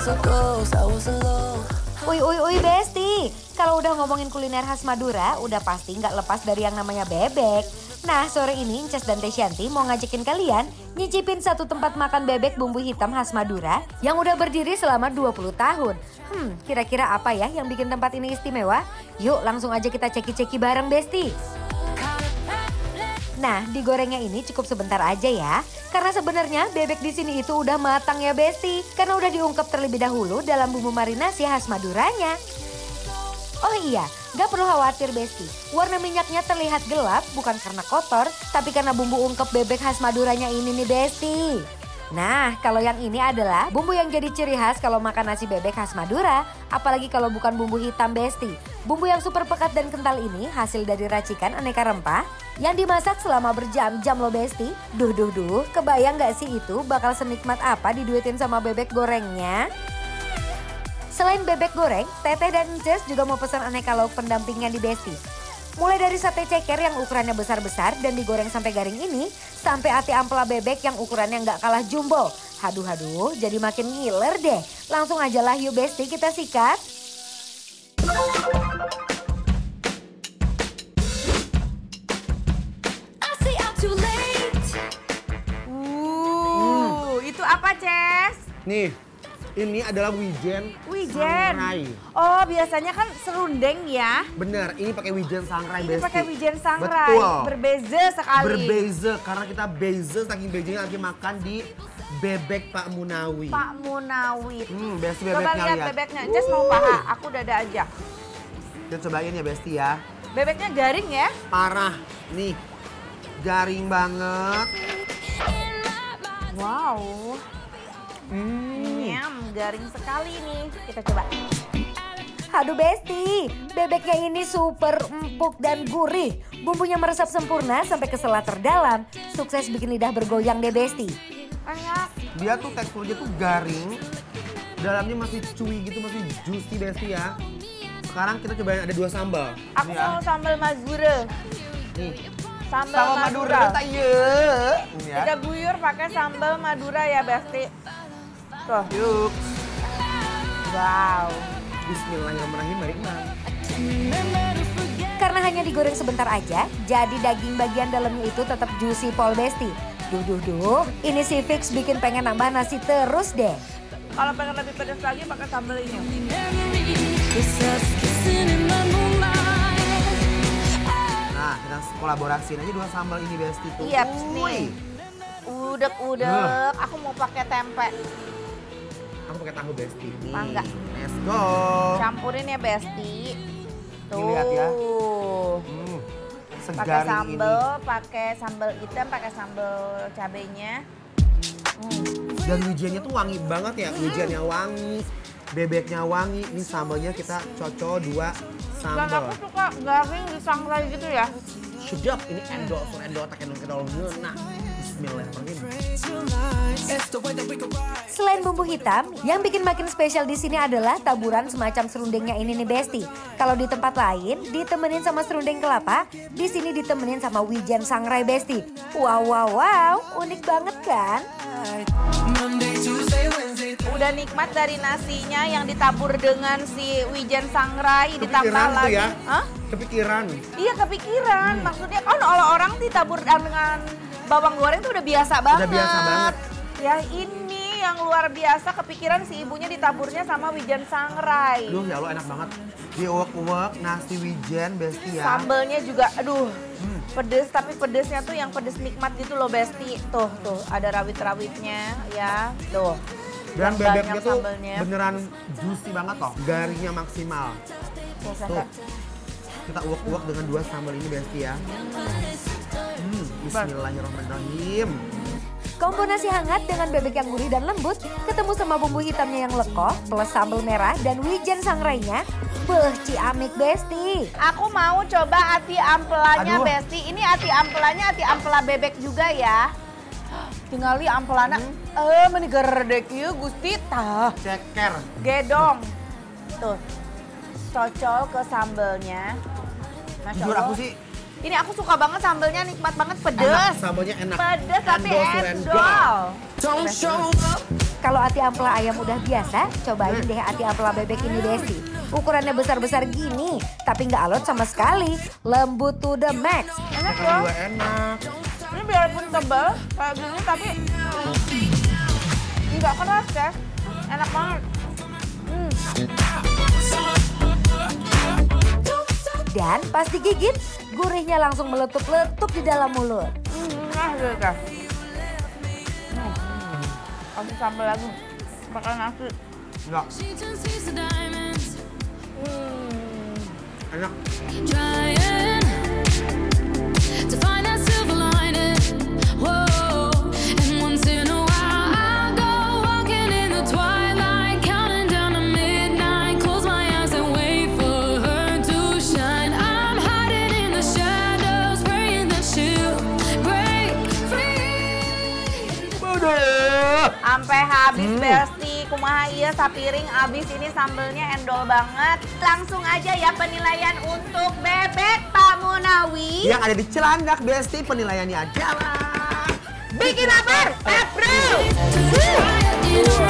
Uy Besti, kalau udah ngomongin kuliner khas Madura, udah pasti nggak lepas dari yang namanya bebek. Nah, sore ini Inces dan Tesyanti mau ngajakin kalian nyicipin satu tempat makan bebek bumbu hitam khas Madura yang udah berdiri selama 20 tahun. Kira-kira apa ya yang bikin tempat ini istimewa? Yuk langsung aja kita ceki-ceki bareng Besti. Nah, digorengnya ini cukup sebentar aja ya. Karena sebenarnya bebek di sini itu udah matang ya Besti. Karena udah diungkep terlebih dahulu dalam bumbu marinasi khas Maduranya. Oh iya, gak perlu khawatir Besti. Warna minyaknya terlihat gelap bukan karena kotor, tapi karena bumbu ungkep bebek khas Maduranya ini nih Besti. Nah, kalau yang ini adalah bumbu yang jadi ciri khas kalau makan nasi bebek khas Madura. Apalagi kalau bukan bumbu hitam Besti. Bumbu yang super pekat dan kental ini hasil dari racikan aneka rempah yang dimasak selama berjam-jam loh Besti. Duh, kebayang gak sih itu bakal senikmat apa diduetin sama bebek gorengnya? Selain bebek goreng, Teteh dan Inces juga mau pesan aneka lauk pendampingnya di Besti. Mulai dari sate ceker yang ukurannya besar-besar dan digoreng sampai garing ini, sampai ati ampela bebek yang ukurannya nggak kalah jumbo. Haduh, jadi makin ngiler deh. Langsung aja lah yuk Besti kita sikat. Itu apa, Ces? Nih, ini adalah wijen sangrai. Oh, biasanya kan serundeng ya. Bener, ini pakai wijen sangrai Ini Besti. pakai wijen sangrai. Betul. Berbeza sekali. Berbeza, karena kita beza saking bezanya lagi makan di bebek Pak Munawi. Pak Munawit. Besti Coba bebeknya lihat bebeknya. Ces mau paha, aku dada aja. Kita cobain ya Besti ya. Bebeknya garing ya. Parah, nih garing banget. Wow. Garing sekali nih. Kita coba. Aduh Besti, bebeknya ini super empuk dan gurih. Bumbunya meresap sempurna sampai ke selat terdalam. Sukses bikin lidah bergoyang deh Besti. Enak. Dia tuh teksturnya tuh garing. Dalamnya masih chewy gitu, masih juicy Besti ya. Sekarang kita cobain ada 2 sambal. Aku mau sambal Madura. Nih. Sambal Madura. Ini ya. Kita guyur pakai sambal Madura ya Besti. Tuh. Yuk. Wow. Bismillahirrahmanirrahim, mari Mang. Karena hanya digoreng sebentar aja, jadi daging bagian dalamnya itu tetap juicy Pol Besti. Duh, ini si Fix bikin pengen nambah nasi terus deh. Kalau pengen lebih pedas lagi pakai sambal ini. Nah, kita kolaborasiin aja 2 sambal ini Besti tuh. Iya nih. Udek. Aku mau pakai tempe. Aku pakai tahu Besti nih. Mangga. Let's go. Campurin ya Besti. Tuh. Ini lihat ya. Pakai Segaring sambal, ini. pakai sambal hitam, pakai sambal cabenya. Dan wijennya tuh wangi banget ya. Wijennya wangi, bebeknya wangi. Ini sambalnya kita cocok 2 Dan sambal. aku suka garing di sangrai gitu ya. Sedap. Ini endol tak endol nah. Bismillahirrahmanirrahim. Selain bumbu hitam, yang bikin makin spesial di sini adalah taburan semacam serundengnya ini nih Besti. Kalau di tempat lain ditemenin sama serundeng kelapa, di sini ditemenin sama wijen sangrai Besti. Wow, unik banget kan? Udah nikmat dari nasinya yang ditabur dengan si wijen sangrai ditambah Kepikiran tuh lagi. ya. Hah? Kepikiran. Iya kepikiran. Maksudnya kan orang ditabur dengan bawang goreng tuh udah biasa banget. Udah biasa banget. Ya ini yang luar biasa kepikiran si ibunya ditaburnya sama wijen sangrai. Duh ya Allah enak banget. Diuwek-uwek nasi wijen Besti ya. Sambelnya juga aduh pedes, tapi pedesnya tuh yang pedes nikmat gitu loh Besti. Tuh ada rawit-rawitnya ya. Tuh. Dan Yang bebeknya banyak tuh sambelnya. beneran juicy banget loh. Garingnya maksimal. Tuh. Kita uwek-uwek dengan 2 sambal ini Besti ya. Bismillahirrahmanirrahim. Kombo nasi hangat dengan bebek yang gurih dan lembut, ketemu sama bumbu hitamnya yang lekoh, plus sambal merah dan wijen sangrainya. Beuh, ciamik Besti. Aku mau coba ati ampelanya Aduh. Besti. Ini ati ampelanya ati ampela bebek juga ya. Tinggali ampelana. Meni gerdek ieu Gusti tah. Ceker. Gedong. Tuh. Cocol ke sambelnya. Masya Jujur Allah. aku sih Ini aku suka banget sambelnya, nikmat banget, enak, pedes. sambalnya enak. Pedes tapi Endol surendol. endol. Don't show up. Kalau ati ampela ayam udah biasa, cobain deh ati ampela bebek ini Besti. Ukurannya besar-besar gini, tapi nggak alot sama sekali. Lembut to the max. Enak Makan loh. juga enak. Ini biarpun tebal kayak gini tapi nggak keras ya. Enak banget. Dan pas digigit, gurihnya langsung meletup-letup di dalam mulut. Nah gitu kan. Kasih sambal lagi. Pakai nasi. Enggak, enak. Trying to find that silver lining. Whoa, and once in a while I go walking in the twilight, counting down to midnight. Close my eyes and wait for her to shine. I'm hiding in the shadows, praying that she'll break free. Sampai habis Besti, kumaha iya sapiring abis ini sambelnya endol banget. Langsung aja ya penilaian untuk bebek Pak Munawi. Yang ada di Cilandak Besti, penilaiannya adalah Bikin lapar, approve! Fire in a